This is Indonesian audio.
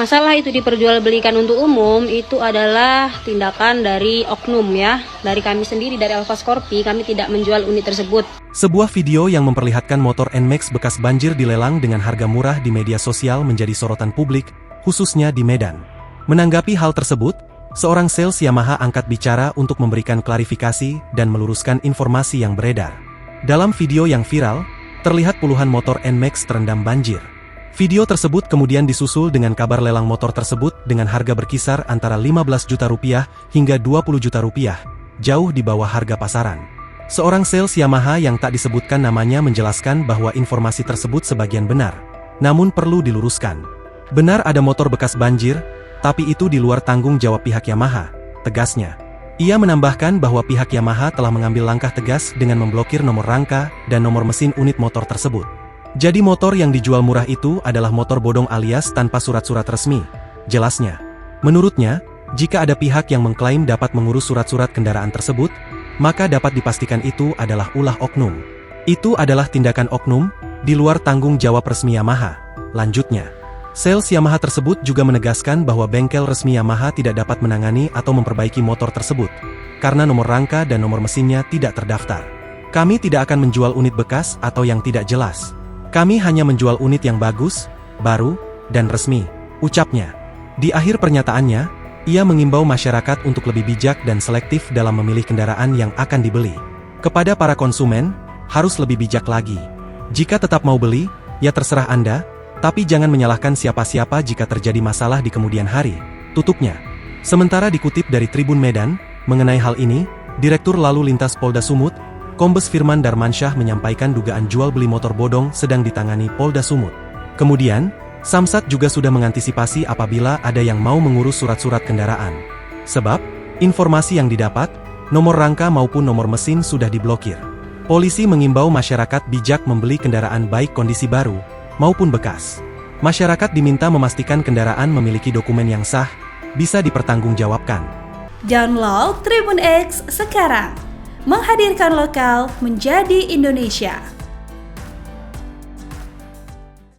Masalah itu diperjualbelikan untuk umum itu adalah tindakan dari oknum ya. Dari kami sendiri, dari Alfa Scorpi, kami tidak menjual unit tersebut. Sebuah video yang memperlihatkan motor NMAX bekas banjir dilelang dengan harga murah di media sosial menjadi sorotan publik, khususnya di Medan. Menanggapi hal tersebut, seorang sales Yamaha angkat bicara untuk memberikan klarifikasi dan meluruskan informasi yang beredar. Dalam video yang viral, terlihat puluhan motor NMAX terendam banjir. Video tersebut kemudian disusul dengan kabar lelang motor tersebut dengan harga berkisar antara 15 juta rupiah hingga 20 juta rupiah, jauh di bawah harga pasaran. Seorang sales Yamaha yang tak disebutkan namanya menjelaskan bahwa informasi tersebut sebagian benar, namun perlu diluruskan. Benar ada motor bekas banjir, tapi itu di luar tanggung jawab pihak Yamaha, tegasnya. Ia menambahkan bahwa pihak Yamaha telah mengambil langkah tegas dengan memblokir nomor rangka dan nomor mesin unit motor tersebut. Jadi motor yang dijual murah itu adalah motor bodong alias tanpa surat-surat resmi, jelasnya. Menurutnya, jika ada pihak yang mengklaim dapat mengurus surat-surat kendaraan tersebut, maka dapat dipastikan itu adalah ulah oknum. Itu adalah tindakan oknum, di luar tanggung jawab resmi Yamaha, lanjutnya. Sales Yamaha tersebut juga menegaskan bahwa bengkel resmi Yamaha tidak dapat menangani atau memperbaiki motor tersebut, karena nomor rangka dan nomor mesinnya tidak terdaftar. Kami tidak akan menjual unit bekas atau yang tidak jelas. Kami hanya menjual unit yang bagus, baru, dan resmi, ucapnya. Di akhir pernyataannya, ia mengimbau masyarakat untuk lebih bijak dan selektif dalam memilih kendaraan yang akan dibeli. Kepada para konsumen, harus lebih bijak lagi. Jika tetap mau beli, ya terserah Anda, tapi jangan menyalahkan siapa-siapa jika terjadi masalah di kemudian hari, tutupnya. Sementara dikutip dari Tribun Medan, mengenai hal ini, Direktur Lalu Lintas Polda Sumut, Kombes Firman Darmansyah menyampaikan dugaan jual beli motor bodong sedang ditangani Polda Sumut. Kemudian, Samsat juga sudah mengantisipasi apabila ada yang mau mengurus surat-surat kendaraan. Sebab, informasi yang didapat, nomor rangka maupun nomor mesin sudah diblokir. Polisi mengimbau masyarakat bijak membeli kendaraan baik kondisi baru, maupun bekas. Masyarakat diminta memastikan kendaraan memiliki dokumen yang sah, bisa dipertanggungjawabkan. Download Tribun X sekarang. Menghadirkan lokal menjadi Indonesia.